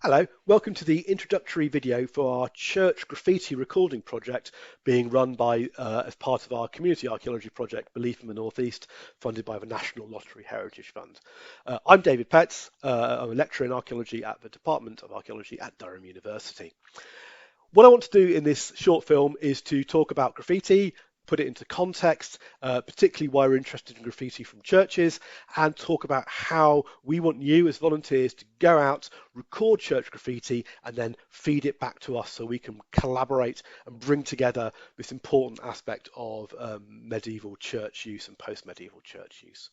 Hello, welcome to the introductory video for our Church Graffiti recording project being run by as part of our community archaeology project, Belief in the North East, funded by the National Lottery Heritage Fund. I'm David Petts. I'm a lecturer in archaeology at the Department of Archaeology at Durham University. What I want to do in this short film is to talk about graffiti, put it into context, particularly why we're interested in graffiti from churches, and talk about how we want you as volunteers to go out, record church graffiti, and then feed it back to us so we can collaborate and bring together this important aspect of medieval church use and post-medieval church use.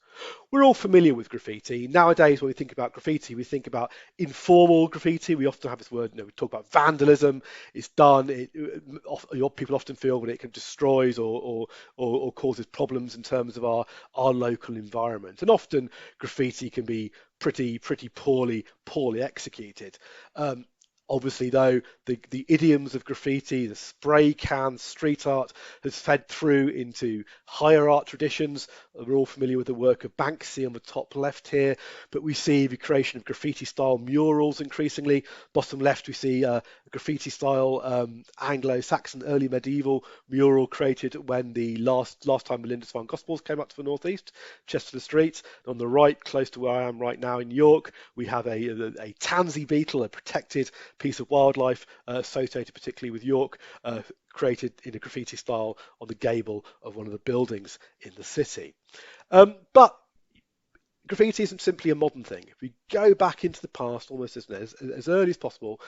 We're all familiar with graffiti. Nowadays, when we think about graffiti, we think about informal graffiti. We often have this word, we talk about vandalism. It's done. People often feel that it destroys or causes problems in terms of our local environment. And often graffiti can be pretty poorly executed. Obviously, though, the idioms of graffiti, the spray can street art, has fed through into higher art traditions. We're all familiar with the work of Banksy on the top left here, but we see the creation of graffiti-style murals increasingly. Bottom left, we see a graffiti-style Anglo-Saxon early medieval mural created when the last time the Lindisfarne Gospels came up to the northeast, Chester Street. And on the right, close to where I am right now in York, we have a tansy beetle, a protected piece of wildlife associated particularly with York, created in a graffiti style on the gable of one of the buildings in the city. But graffiti isn't simply a modern thing. If we go back into the past, almost as early as possible,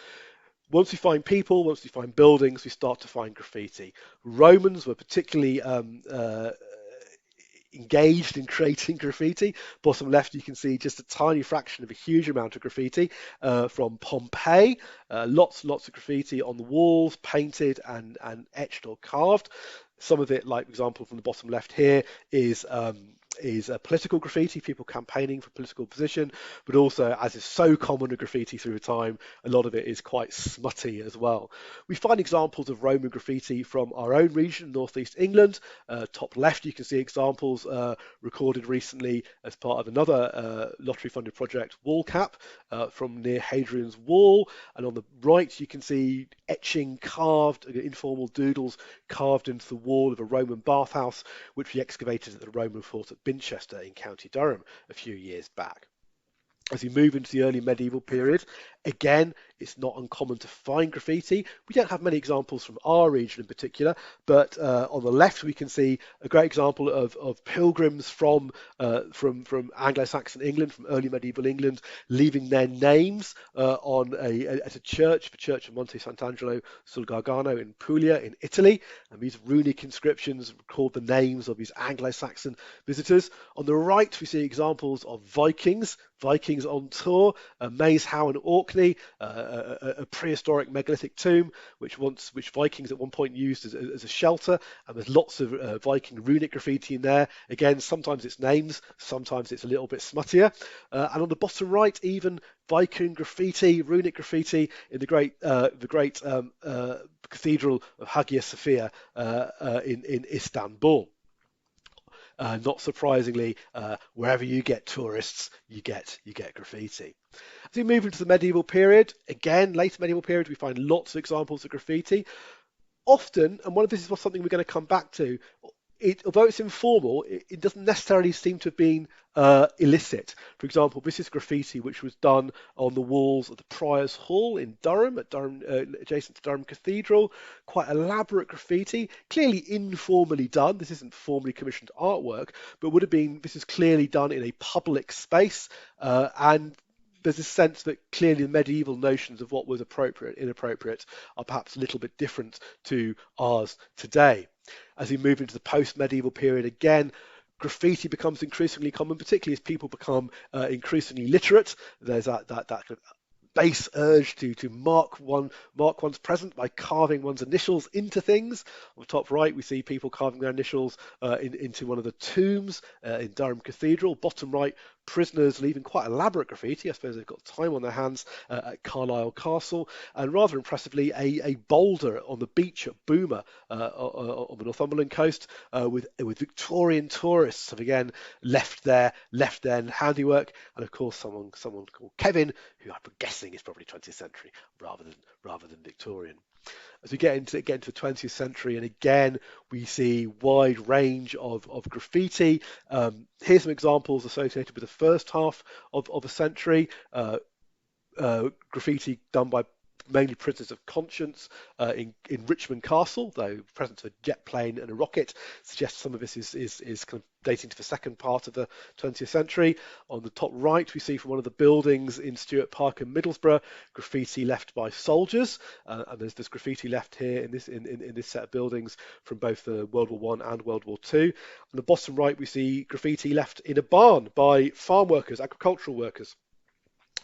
once we find people, once we find buildings, we start to find graffiti. Romans were particularly engaged in creating graffiti. Bottom left, you can see just a tiny fraction of a huge amount of graffiti from Pompeii. Lots of graffiti on the walls, painted and etched or carved. Some of it, like for example from the bottom left here, is political graffiti, people campaigning for political position, but also, as is so common with graffiti through time, a lot of it is quite smutty as well. We find examples of Roman graffiti from our own region, northeast England. Top left, you can see examples recorded recently as part of another lottery-funded project, Wall Cap, from near Hadrian's Wall. And on the right, you can see etching carved, informal doodles carved into the wall of a Roman bathhouse, which we excavated at the Roman fort at Binchester in County Durham a few years back. As we move into the early medieval period, again, it's not uncommon to find graffiti. We don't have many examples from our region in particular, but on the left we can see a great example of pilgrims from Anglo-Saxon England, from early medieval England, leaving their names at a church, the Church of Monte Sant'Angelo sul Gargano in Puglia in Italy. And these runic inscriptions record the names of these Anglo-Saxon visitors. On the right, we see examples of Vikings on tour, Maze How and Orkney, a prehistoric megalithic tomb, which Vikings at one point used as a shelter, and there's lots of Viking runic graffiti in there. Again, sometimes it's names, sometimes it's a little bit smuttier. And on the bottom right, even Viking graffiti, runic graffiti in the great cathedral of Hagia Sophia in Istanbul. Not surprisingly, wherever you get tourists, you get graffiti. As we move into the medieval period, again, later medieval period, we find lots of examples of graffiti. Often, and this is something we're going to come back to, although it's informal, it doesn't necessarily seem to have been illicit. For example, this is graffiti which was done on the walls of the Prior's Hall in Durham, adjacent to Durham Cathedral. Quite elaborate graffiti, clearly informally done. This isn't formally commissioned artwork, but this is clearly done in a public space, and there's a sense that clearly the medieval notions of what was appropriate, inappropriate, are perhaps a little bit different to ours today. As we move into the post-medieval period, again, graffiti becomes increasingly common, particularly as people become increasingly literate. There's that kind of base urge to mark one's present by carving one's initials into things. On the top right, we see people carving their initials into one of the tombs in Durham Cathedral. Bottom right, prisoners leaving quite elaborate graffiti. I suppose they've got time on their hands at Carlisle Castle, and rather impressively, a boulder on the beach at Boomer on the Northumberland coast with Victorian tourists have again left their handiwork, and of course someone called Kevin, who I'm guessing is probably 20th century rather than Victorian. As we get into the 20th century, and again we see wide range of graffiti. Here's some examples associated with the first half of a century. Graffiti done by mainly prisoners of conscience in Richmond Castle, though the presence of a jet plane and a rocket suggests some of this is kind of dating to the second part of the 20th century. On the top right, we see from one of the buildings in Stuart Park in Middlesbrough, graffiti left by soldiers, and there's graffiti left here in this set of buildings from both the World War I and World War II. On the bottom right, we see graffiti left in a barn by farm workers, agricultural workers,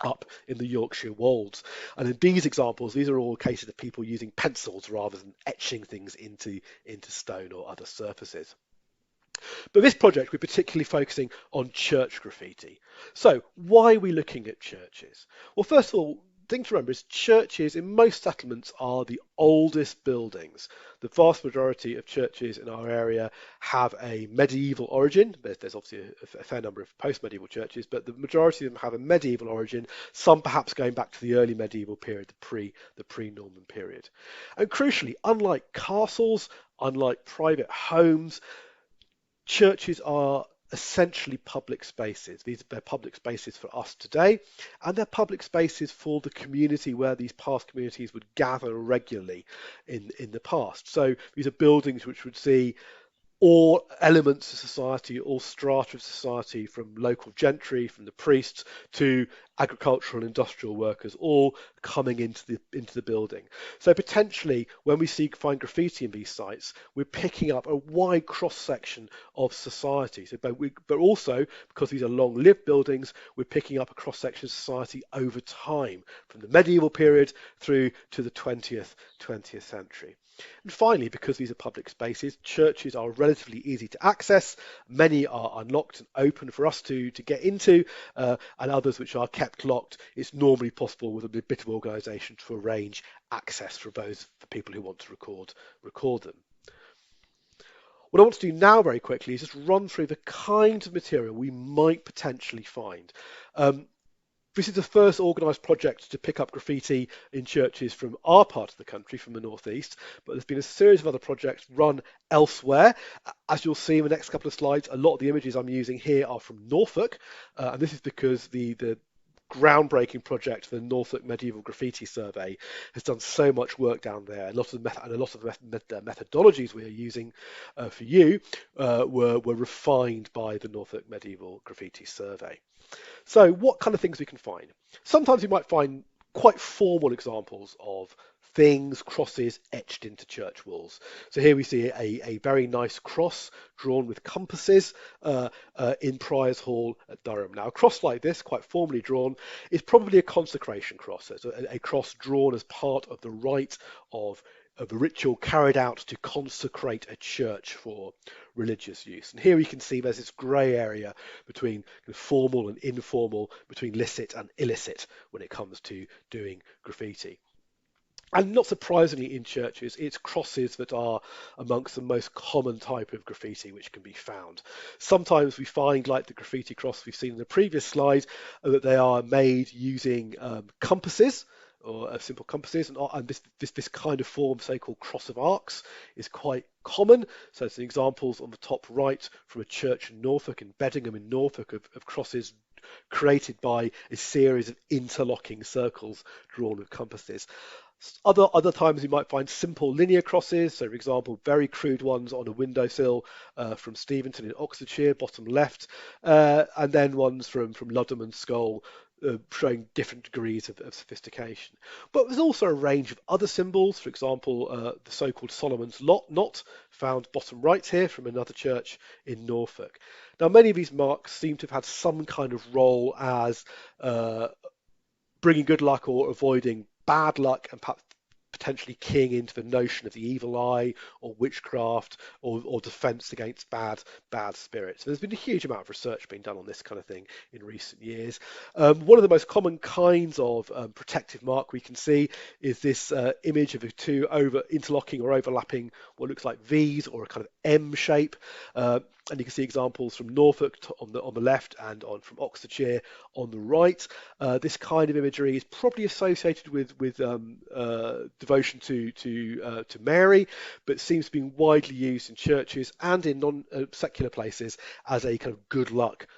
up in the Yorkshire Wolds. And in these examples, these are all cases of people using pencils rather than etching things into stone or other surfaces. But this project, we're particularly focusing on church graffiti. So why are we looking at churches? Well, first of all, the thing to remember is churches in most settlements are the oldest buildings. The vast majority of churches in our area have a medieval origin. There's obviously a fair number of post-medieval churches, but the majority of them have a medieval origin, some perhaps going back to the early medieval period, the pre-Norman period. And crucially, unlike castles, unlike private homes, churches are essentially public spaces. They're public spaces for us today, and they're public spaces for the community where these past communities would gather regularly in the past. So these are buildings which would see all elements of society, all strata of society, from local gentry, from the priests to agricultural and industrial workers, all coming into the building. So potentially, when we find graffiti in these sites, we're picking up a wide cross section of society. So, but also because these are long-lived buildings, we're picking up a cross section of society over time, from the medieval period through to the 20th century. And finally, because these are public spaces, churches are relatively easy to access. Many are unlocked and open for us to get into, and others which are kept locked, it's normally possible with a bit of organisation to arrange access for people who want to record them. What I want to do now very quickly is just run through the kinds of material we might potentially find. This is the first organised project to pick up graffiti in churches from our part of the country, from the northeast, but there's been a series of other projects run elsewhere. As you'll see in the next couple of slides, a lot of the images I'm using here are from Norfolk, and this is because the groundbreaking project for the Norfolk Medieval Graffiti Survey has done so much work down there. A lot of the methodologies we are using for you were refined by the Norfolk Medieval Graffiti Survey. So what kind of things we can find? Sometimes you might find quite formal examples of things, crosses etched into church walls. So here we see a very nice cross drawn with compasses in Prior's Hall at Durham. Now, a cross like this, quite formally drawn, is probably a consecration cross. It's a cross drawn as part of the rite of a ritual carried out to consecrate a church for religious use. And here we can see there's this grey area between formal and informal, between licit and illicit when it comes to doing graffiti. And not surprisingly, in churches, it's crosses that are amongst the most common type of graffiti which can be found. Sometimes we find, like the graffiti cross we've seen in the previous slide, that they are made using compasses, or simple compasses, and this kind of form, so-called cross of arcs, is quite common. So some examples on the top right from a church in Norfolk, in Beddingham in Norfolk, of crosses created by a series of interlocking circles drawn with compasses. Other times you might find simple linear crosses, so for example very crude ones on a windowsill from Steventon in Oxfordshire, bottom left, and then ones from Ludham and Skull showing different degrees of sophistication. But there's also a range of other symbols, for example the so-called Solomon's knot, found bottom right here from another church in Norfolk. Now many of these marks seem to have had some kind of role as bringing good luck or avoiding bad luck, and potentially keying into the notion of the evil eye or witchcraft or defense against bad spirits. So there's been a huge amount of research being done on this kind of thing in recent years. One of the most common kinds of protective mark we can see is this image of the two interlocking or overlapping what looks like V's or a kind of M shape. And you can see examples from Norfolk on the left and from Oxfordshire on the right. This kind of imagery is probably associated with devotion to Mary, but seems to be widely used in churches and in non-secular places as a kind of good luck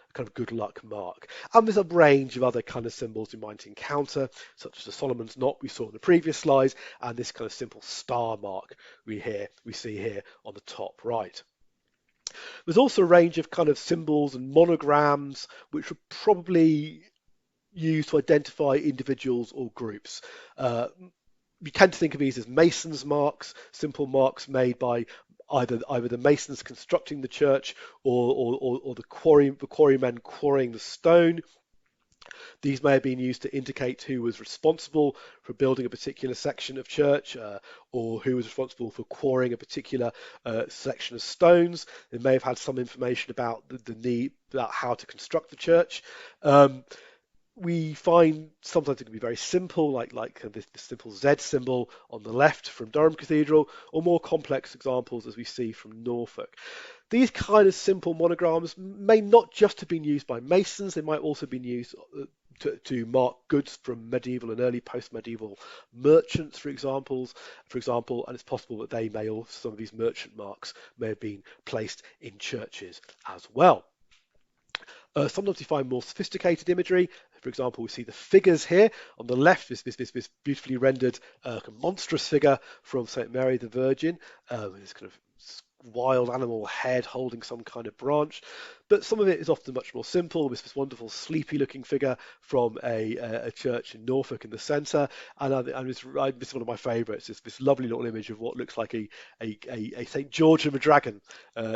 mark. And there's a range of other kind of symbols we might encounter, such as the Solomon's knot we saw in the previous slides, and this kind of simple star mark we see here on the top right. There's also a range of kind of symbols and monograms which were probably used to identify individuals or groups. We tend to think of these as masons' marks, simple marks made by either the masons constructing the church or the quarrymen quarrying the stone. These may have been used to indicate who was responsible for building a particular section of church or who was responsible for quarrying a particular section of stones. They may have had some information about the need about how to construct the church. We find sometimes it can be very simple, like this simple Z symbol on the left from Durham Cathedral, or more complex examples as we see from Norfolk. These kind of simple monograms may not just have been used by masons, they might also have been used to mark goods from medieval and early post-medieval merchants, for example, and it's possible that some of these merchant marks may have been placed in churches as well. Sometimes you find more sophisticated imagery. For example, we see the figures here. On the left, this beautifully rendered monstrous figure from St. Mary the Virgin, with this kind of wild animal head holding some kind of branch. But some of it is often much more simple, with this wonderful sleepy looking figure from a church in Norfolk in the centre. And this is one of my favourites. It's this lovely little image of what looks like a St. George and the Dragon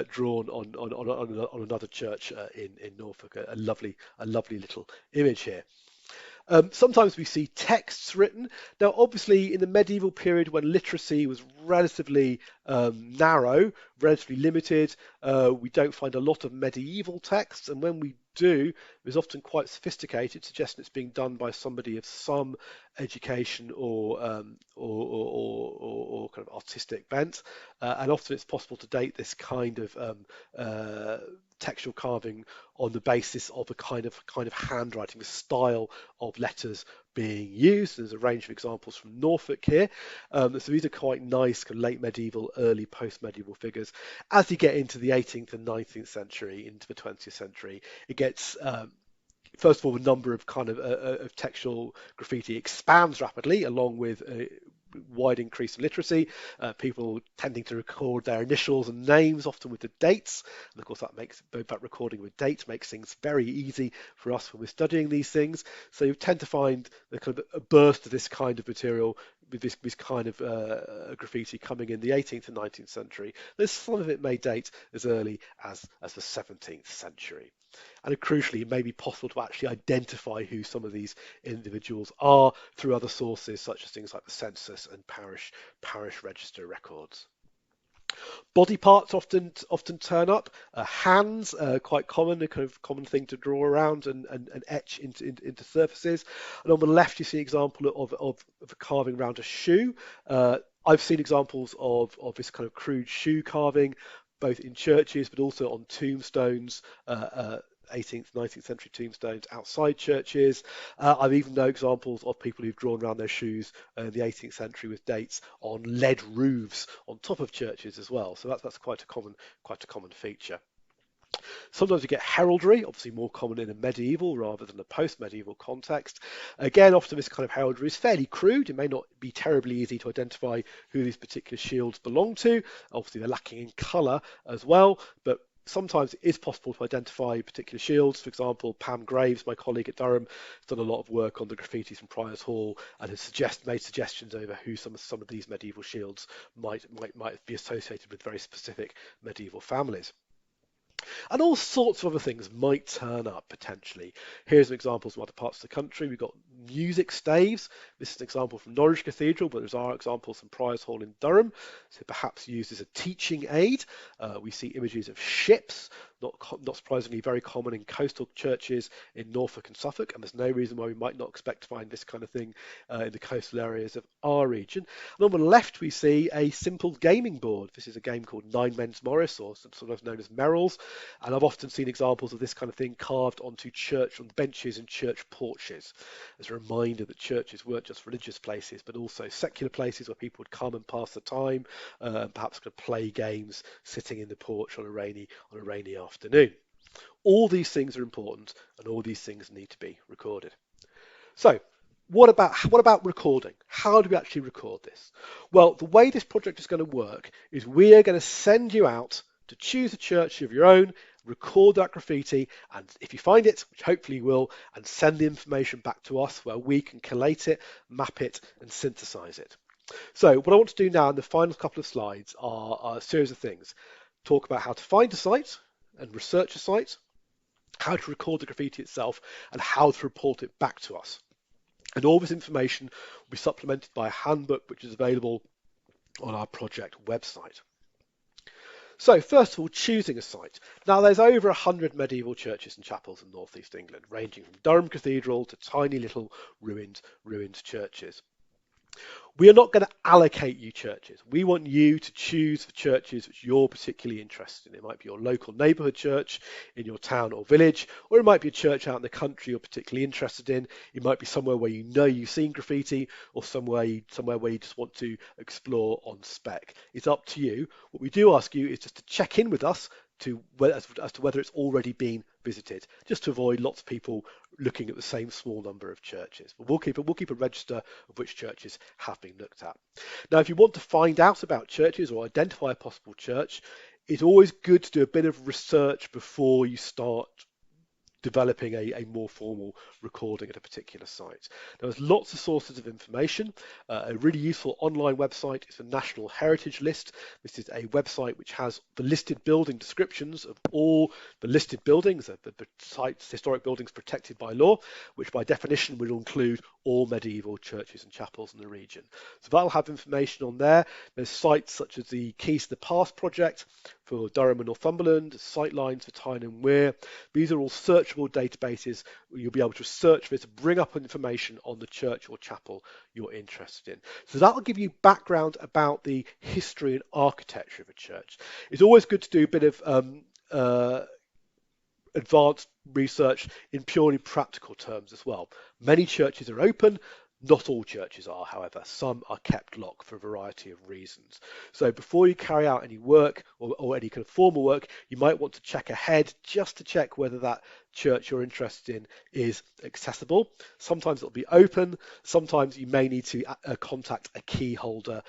drawn on another church in Norfolk. A lovely little image here. Sometimes we see texts written. Now, obviously, in the medieval period when literacy was relatively narrow, relatively limited, we don't find a lot of medieval texts, and when we do, it's often quite sophisticated, suggesting it's being done by somebody of some education or kind of artistic bent, and often it's possible to date this kind of textual carving on the basis of a kind of handwriting, the style of letters being used. There's a range of examples from Norfolk here. So these are quite nice kind of late medieval, early post-medieval figures. As you get into the 18th and 19th century, into the 20th century, it gets first of all, the number of kind of textual graffiti expands rapidly, along with a wide increase in literacy. People tending to record their initials and names, often with the dates, and of course that recording with dates makes things very easy for us when we're studying these things. So you tend to find the kind of a burst of this kind of material with this kind of graffiti coming in the 18th and 19th century. There's some of it may date as early as the 17th century. And crucially, it may be possible to actually identify who some of these individuals are through other sources, such as things like the census and parish register records. Body parts often turn up. Hands, quite common, a kind of common thing to draw around and etch into surfaces. And on the left, you see an example of a carving around a shoe. I've seen examples of this kind of crude shoe carving, both in churches, but also on tombstones, 18th, 19th century tombstones outside churches. I've even known examples of people who've drawn around their shoes in the 18th century with dates on lead roofs on top of churches as well. So that's quite a common feature. Sometimes you get heraldry, obviously more common in a medieval rather than a post-medieval context. Again, often this kind of heraldry is fairly crude. It may not be terribly easy to identify who these particular shields belong to. Obviously, they're lacking in colour as well, but sometimes it is possible to identify particular shields. For example, Pam Graves, my colleague at Durham, has done a lot of work on the graffitis from Prior's Hall and has made suggestions over who some of these medieval shields might be associated with very specific medieval families. And all sorts of other things might turn up potentially. Here's some examples from other parts of the country. We've got music staves. This is an example from Norwich Cathedral, but there are examples from Priors Hall in Durham, so perhaps used as a teaching aid. We see images of ships, not surprisingly very common in coastal churches in Norfolk and Suffolk, and there's no reason why we might not expect to find this kind of thing in the coastal areas of our region. And on the left we see a simple gaming board. This is a game called Nine Men's Morris, or sometimes known as Merrill's, and I've often seen examples of this kind of thing carved onto church on benches and church porches as a reminder that churches weren't just religious places but also secular places where people would come and pass the time, and perhaps could play games sitting in the porch on a rainy afternoon. All these things are important, and all these things need to be recorded. So what about recording? How do we actually record this? Well, the way this project is going to work is we are going to send you out to choose a church of your own, record that graffiti, and if you find it, which hopefully you will, and send the information back to us where we can collate it, map it, and synthesize it. So what I want to do now in the final couple of slides are a series of things. Talk about how to find a site and research a site, how to record the graffiti itself, and how to report it back to us. And all this information will be supplemented by a handbook which is available on our project website. So first of all, choosing a site. Now there's over 100 medieval churches and chapels in North East England, ranging from Durham Cathedral to tiny little ruined churches. We are not going to allocate you churches. We want you to choose the churches which you're particularly interested in. It might be your local neighbourhood church in your town or village, or it might be a church out in the country you're particularly interested in. It might be somewhere where you know you've seen graffiti, or somewhere where you just want to explore on spec. It's up to you. What we do ask you is just to check in with us as to whether it's already been visited, just to avoid lots of people looking at the same small number of churches. But we'll keep a register of which churches have been looked at. Now, if you want to find out about churches or identify a possible church, it's always good to do a bit of research before you start developing a more formal recording at a particular site. Now, there's lots of sources of information. A really useful online website is the National Heritage List. This is a website which has the listed building descriptions of all the listed buildings, the sites, historic buildings protected by law, which by definition will include all medieval churches and chapels in the region. So that'll have information on there. There's sites such as the Keys to the Past project for Durham and Northumberland, Sightlines for Tyne and Wear. These are all searchable databases where you'll be able to search for it to bring up information on the church or chapel you're interested in. So that'll give you background about the history and architecture of a church. It's always good to do a bit of advanced research in purely practical terms as well. Many churches are open. Not all churches are, however. Some are kept locked for a variety of reasons. So before you carry out any work or any kind of formal work, you might want to check ahead just to check whether that church you're interested in is accessible. Sometimes it'll be open. Sometimes you may need to contact a key holder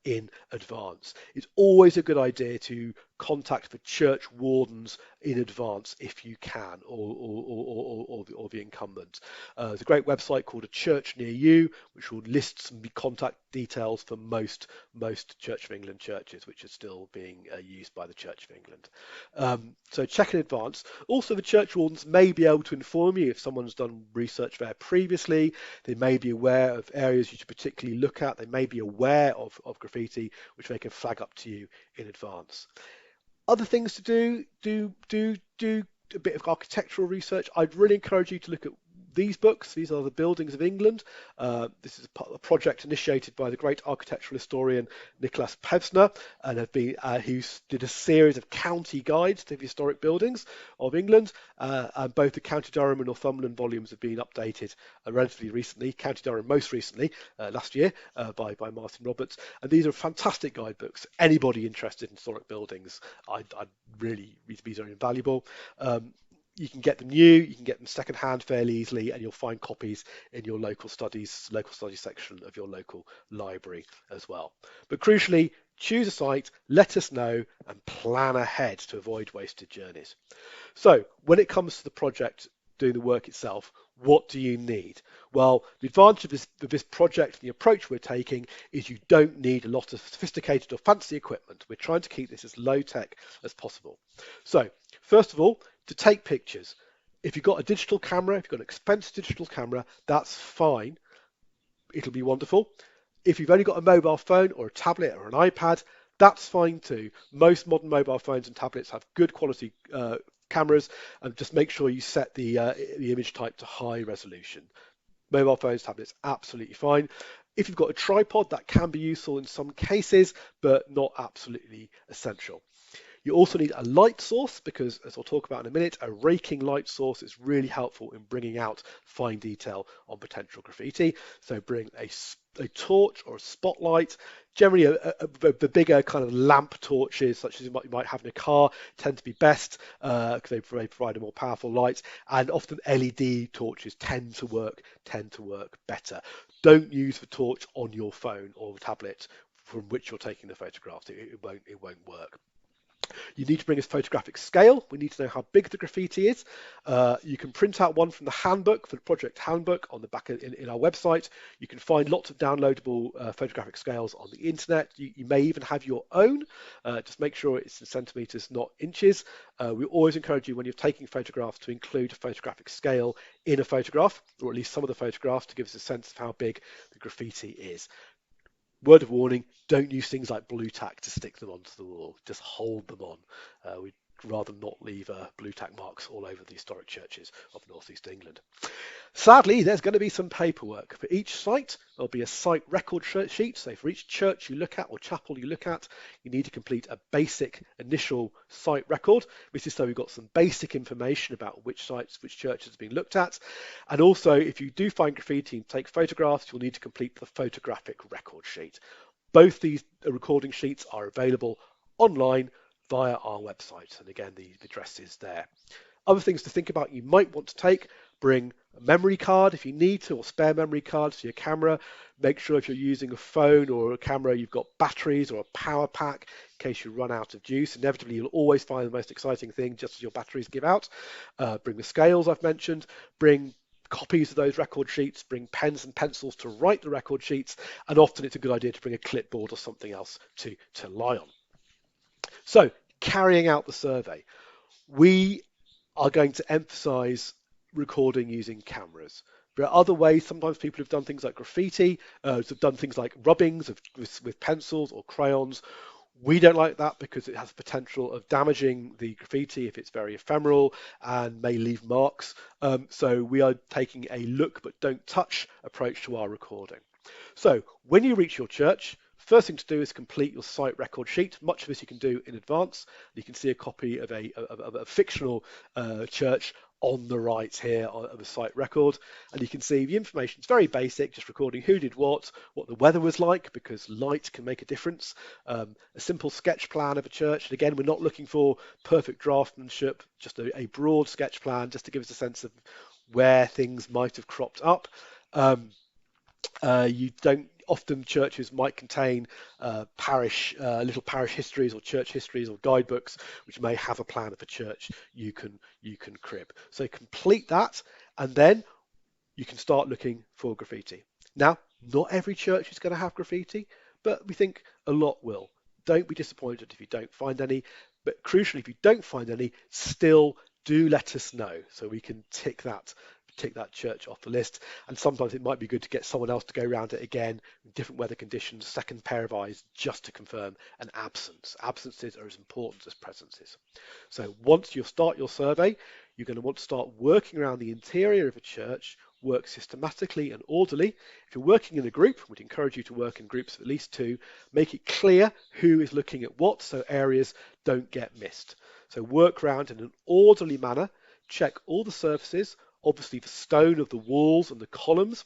in advance. It's always a good idea to contact the church wardens in advance if you can, or the incumbent. There's a great website called A Church Near You, which will list some contact details for most Church of England churches, which are still being used by the Church of England. So check in advance. Also, the church wardens may be able to inform you if someone's done research there previously. They may be aware of areas you should particularly look at. They may be aware of graffiti, which they can flag up to you in advance. Other things to do a bit of architectural research. I'd really encourage you to look at these books. These are the Buildings of England. This is a project initiated by the great architectural historian Nicholas Pevsner, and who did a series of county guides to the historic buildings of England. And both the County Durham and Northumberland volumes have been updated relatively recently. County Durham most recently, last year, by Martin Roberts. And these are fantastic guidebooks. Anybody interested in historic buildings, I'd really, these are invaluable. You can get them new, you can get them secondhand fairly easily, and you'll find copies in your local studies section of your local library as well. But crucially, choose a site, let us know, and plan ahead to avoid wasted journeys. So when it comes to the project, doing the work itself, what do you need? Well, the advantage of this project and the approach we're taking is you don't need a lot of sophisticated or fancy equipment. We're trying to keep this as low tech as possible. So first of all, to take pictures. If you've got a digital camera, if you've got an expensive digital camera, that's fine. It'll be wonderful. If you've only got a mobile phone or a tablet or an iPad, that's fine too. Most modern mobile phones and tablets have good quality cameras, and just make sure you set the image type to high resolution. Mobile phones, tablets, absolutely fine. If you've got a tripod, that can be useful in some cases, but not absolutely essential. You also need a light source because, as I'll talk about in a minute, a raking light source is really helpful in bringing out fine detail on potential graffiti. So bring a torch or a spotlight. Generally, the bigger kind of lamp torches, such as you might have in a car, tend to be best because they provide a more powerful light. And often LED torches tend to work better. Don't use the torch on your phone or tablet from which you're taking the photographs. It won't work. You need to bring us photographic scale. We need to know how big the graffiti is. You can print out one from the handbook, for the project handbook on the back in our website. You can find lots of downloadable photographic scales on the internet. You may even have your own. Just make sure it's in centimeters, not inches. We always encourage you when you're taking photographs to include a photographic scale in a photograph, or at least some of the photographs, to give us a sense of how big the graffiti is. Word of warning, don't use things like blue tack to stick them onto the wall. Just hold them on. We'd rather not leave blue tack marks all over the historic churches of North East England. Sadly, there's going to be some paperwork. For each site, there'll be a site record sheet. So for each church you look at or chapel you look at, you need to complete a basic initial site record. This is so we've got some basic information about which sites, which churches are being looked at. And also, if you do find graffiti and take photographs, you'll need to complete the photographic record sheet. Both these recording sheets are available online via our website. And again, the address is there. Other things to think about you might want to take: bring a memory card if you need to, or spare memory cards for your camera. Make sure if you're using a phone or a camera, you've got batteries or a power pack in case you run out of juice. Inevitably, you'll always find the most exciting thing just as your batteries give out. Bring the scales I've mentioned. Bring copies of those record sheets. Bring pens and pencils to write the record sheets. And often it's a good idea to bring a clipboard or something else to lie on. So, carrying out the survey. We are going to emphasize recording using cameras. There are other ways. Sometimes people have done things like graffiti, have done things like rubbings with pencils or crayons. We don't like that because it has the potential of damaging the graffiti if it's very ephemeral and may leave marks. So we are taking a look but don't touch approach to our recording. So when you reach your church, first thing to do is complete your site record sheet. Much of this you can do in advance. You can see a copy of a fictional church on the right here of a site record, and you can see the information. It's very basic, just recording who did what the weather was like, because light can make a difference. A simple sketch plan of a church, and again, we're not looking for perfect draftsmanship, just a broad sketch plan, just to give us a sense of where things might have cropped up. You don't often churches might contain little parish histories or church histories or guidebooks which may have a plan of a church you can crib. So complete that, and then you can start looking for graffiti. Now, not every church is going to have graffiti, but we think a lot will. Don't be disappointed if you don't find any, but crucially, if you don't find any, still do let us know so we can tick that church off the list. And sometimes it might be good to get someone else to go around it again in different weather conditions, second pair of eyes, just to confirm an absence. Absences are as important as presences. So once you start your survey, you're going to want to start working around the interior of a church. Work systematically and orderly. If you're working in a group, we'd encourage you to work in groups of at least 2. Make it clear who is looking at what so areas don't get missed. So work around in an orderly manner. Check all the surfaces, obviously the stone of the walls and the columns,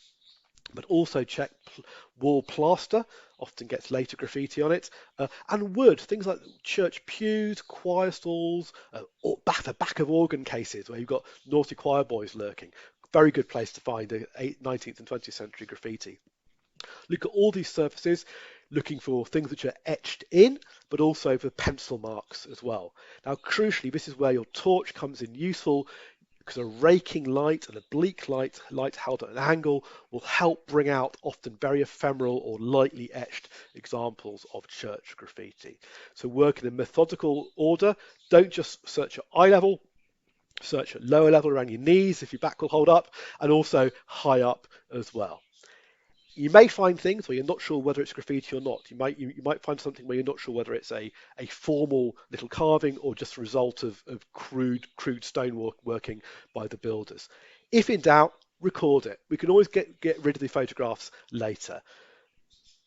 but also check wall plaster, often gets later graffiti on it, and wood, things like church pews, choir stalls, or the back of organ cases where you've got naughty choir boys lurking. Very good place to find 19th and 20th century graffiti. Look at all these surfaces, looking for things which are etched in, but also for pencil marks as well. Now, crucially, this is where your torch comes in useful, because a raking light and oblique light held at an angle will help bring out often very ephemeral or lightly etched examples of church graffiti. So work in a methodical order. Don't just search at eye level. Search at lower level around your knees if your back will hold up, and also high up as well. You may find things where you're not sure whether it's graffiti or not. You might find something where you're not sure whether it's a formal little carving or just a result of crude stone working by the builders. If in doubt, record it. We can always get rid of the photographs later.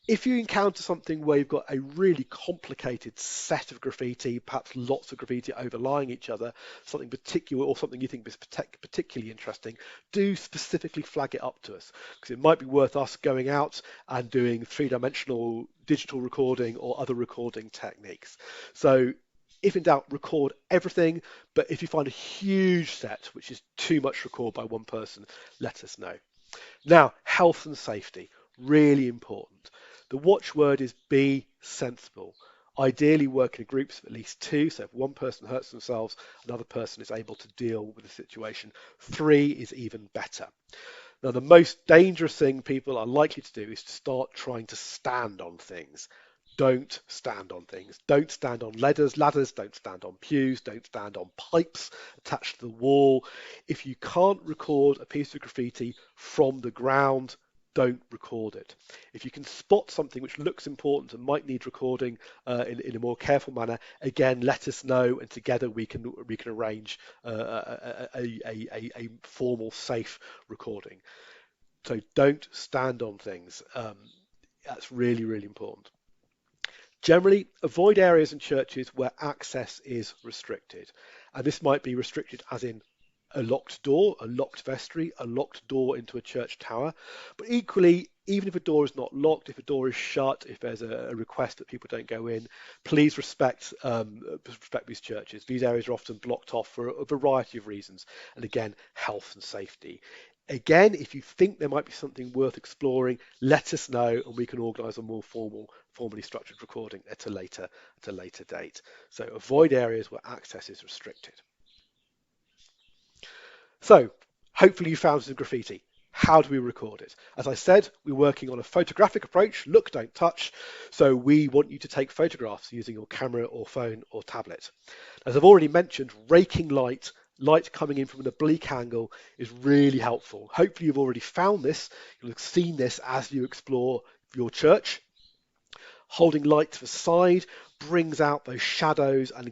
If you encounter something where you've got a really complicated set of graffiti, perhaps lots of graffiti overlying each other, something particular or something you think is particularly interesting, do specifically flag it up to us, because it might be worth us going out and doing three-dimensional digital recording or other recording techniques. So if in doubt, record everything, but if you find a huge set, which is too much to record by one person, let us know. Now, health and safety, really important. The watchword is be sensible. Ideally work in groups of at least two, so if one person hurts themselves, another person is able to deal with the situation. Three is even better. Now, the most dangerous thing people are likely to do is to start trying to stand on things. Don't stand on things. Don't stand on ladders, don't stand on pews, don't stand on pipes attached to the wall. If you can't record a piece of graffiti from the ground, don't record it. If you can spot something which looks important and might need recording in a more careful manner, again, let us know, and together we can arrange a formal, safe recording. So don't stand on things. That's really, really important. Generally, avoid areas in churches where access is restricted. And this might be restricted as in a locked door, a locked vestry, a locked door into a church tower. But equally, even if a door is not locked, if a door is shut, if there's a request that people don't go in, please respect these churches. These areas are often blocked off for a variety of reasons. And again, health and safety. Again, if you think there might be something worth exploring, let us know and we can organise a more formally structured recording at a later date. So avoid areas where access is restricted. So hopefully you found some graffiti. How do we record it? As I said, we're working on a photographic approach, look, don't touch. So we want you to take photographs using your camera or phone or tablet. As I've already mentioned, raking light coming in from an oblique angle is really helpful. Hopefully you've already found this. You'll have seen this as you explore your church. Holding light to the side brings out those shadows, and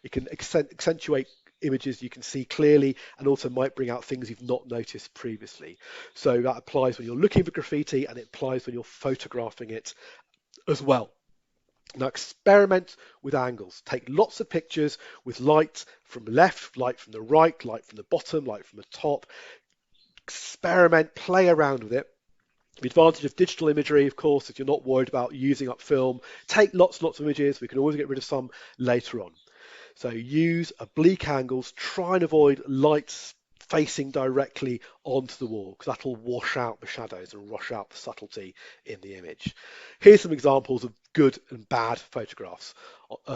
it can accentuate images you can see clearly, and also might bring out things you've not noticed previously. So that applies when you're looking for graffiti, and it applies when you're photographing it as well. Now experiment with angles. Take lots of pictures with light from the left, light from the right, light from the bottom, light from the top. Experiment, play around with it. The advantage of digital imagery, of course, is you're not worried about using up film. Take lots of images. We can always get rid of some later on. So use oblique angles. Try and avoid lights facing directly onto the wall, because that'll wash out the shadows and wash out the subtlety in the image. Here's some examples of good and bad photographs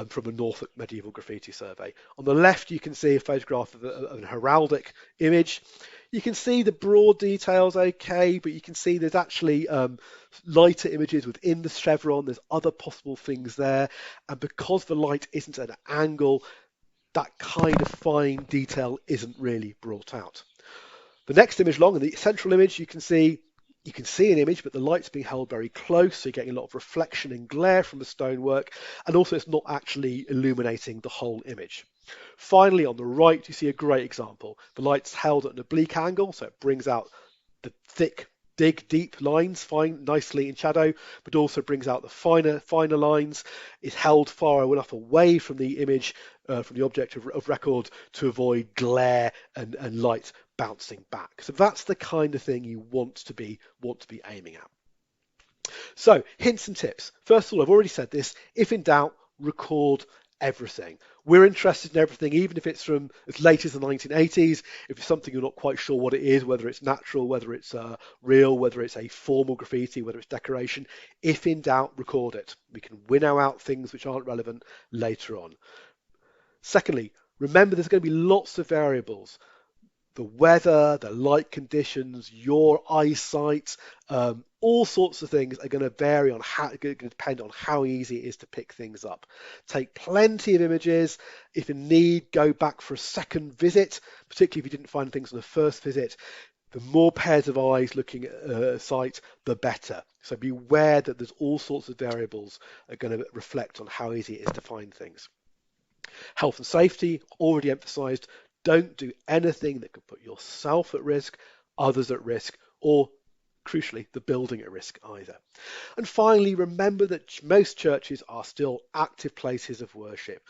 from a Norfolk medieval graffiti survey. On the left, you can see a photograph of an heraldic image. You can see the broad details okay, but you can see there's actually lighter images within the chevron. There's other possible things there. And because the light isn't at an angle, that kind of fine detail isn't really brought out. The next image along, in the central image, you can see an image, but the light's being held very close, so you're getting a lot of reflection and glare from the stonework, and also it's not actually illuminating the whole image. Finally, on the right, you see a great example. The light's held at an oblique angle, so it brings out the thick, deep lines nicely in shadow, but also brings out the finer lines. It's held far enough away from the image, from the object of record, to avoid glare and light bouncing back. So that's the kind of thing you want to be aiming at. So hints and tips. First of all, I've already said this. If in doubt, record everything. We're interested in everything, even if it's from as late as the 1980s. If it's something you're not quite sure what it is, whether it's natural, whether it's real, whether it's a formal graffiti, whether it's decoration, if in doubt, record it. We can winnow out things which aren't relevant later on. Secondly, remember there's going to be lots of variables. the weather, the light conditions, your eyesight, all sorts of things are going to vary on how, going to depend on how easy it is to pick things up. Take plenty of images. If you need, go back for a second visit, particularly if you didn't find things on the first visit. The more pairs of eyes looking at a site, the better. So be aware that there's all sorts of variables that are going to reflect on how easy it is to find things. Health and safety, already emphasised. Don't do anything that could put yourself at risk, others at risk, or crucially, the building at risk either. And finally, remember that most churches are still active places of worship.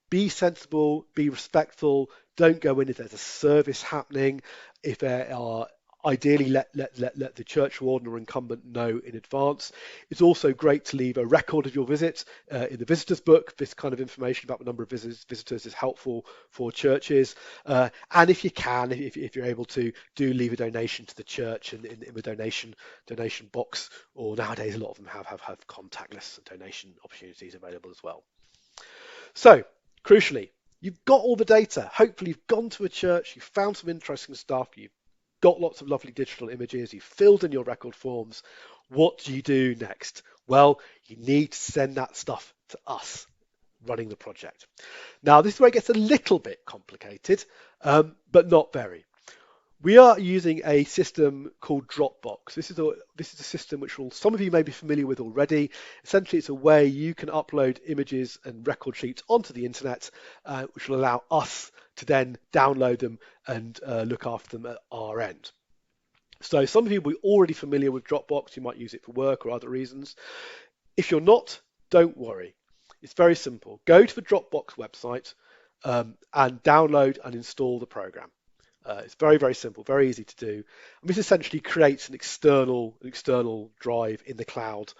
Be sensible, be respectful, don't go in if there's a service happening. If there are, ideally let the church warden or incumbent know in advance. It's also great to leave a record of your visit in the visitors book. This kind of information about the number of visitors is helpful for churches. And if you can, if you're able to, do leave a donation to the church in the donation box, or nowadays a lot of them have contactless donation opportunities available as well. So, crucially, you've got all the data. Hopefully you've gone to a church, you've found some interesting stuff, you've got lots of lovely digital images, you've filled in your record forms. What do you do next? Well, you need to send that stuff to us running the project. Now, this is where it gets a little bit complicated, but not very. We are using a system called Dropbox. This is a system which some of you may be familiar with already. Essentially, it's a way you can upload images and record sheets onto the internet, which will allow us to then download them and look after them at our end. So some of you will be already familiar with Dropbox. You might use it for work or other reasons. If you're not, don't worry. It's very simple. Go to the Dropbox website and download and install the program. It's very, very simple, very easy to do. And this essentially creates an external drive in the cloud,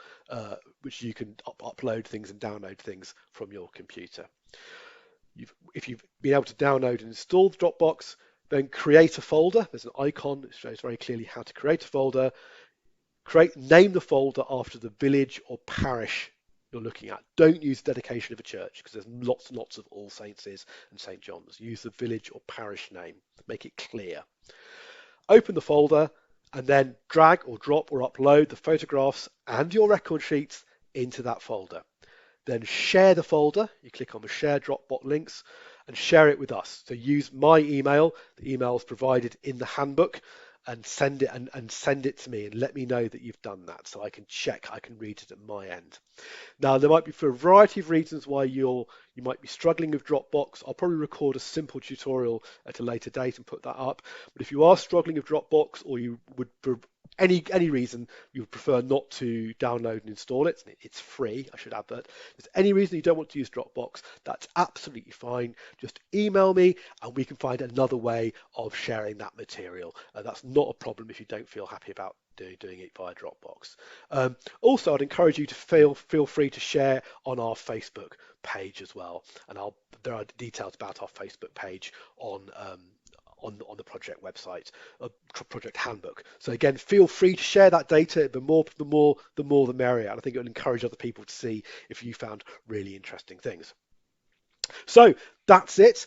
which you can upload things and download things from your computer. If you've been able to download and install the Dropbox, then create a folder. There's an icon that shows very clearly how to create a folder. Name the folder after the village or parish you're looking at. Don't use dedication of a church because there's lots and lots of All Saints' and St. John's. Use the village or parish name. Make it clear. Open the folder and then drag or drop or upload the photographs and your record sheets into that folder. Then share the folder. You click on the share Dropbox links and share it with us. So use my email. The email is provided in the handbook, and send it to me and let me know that you've done that so I can check, I can read it at my end. Now, there might be, for a variety of reasons, why you might be struggling with Dropbox. I'll probably record a simple tutorial at a later date and put that up. But if you are struggling with Dropbox, or you would, for any reason, you would prefer not to download and install it, it's free, I should add that. If there's any reason you don't want to use Dropbox, that's absolutely fine. Just email me and we can find another way of sharing that material. That's not a problem if you don't feel happy about doing it via Dropbox. Also, I'd encourage you to feel free to share on our Facebook page as well. And there are details about our Facebook page on the project website, project handbook. So again, feel free to share that data. The more the merrier. And I think it would encourage other people to see if you found really interesting things. So that's it.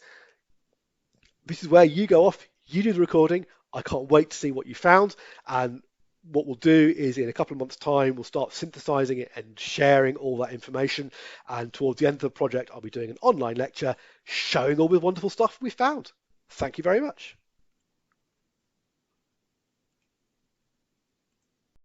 This is where you go off, you do the recording. I can't wait to see what you found. And what we'll do is, in a couple of months' time, we'll start synthesizing it and sharing all that information. And towards the end of the project, I'll be doing an online lecture showing all the wonderful stuff we found. Thank you very much.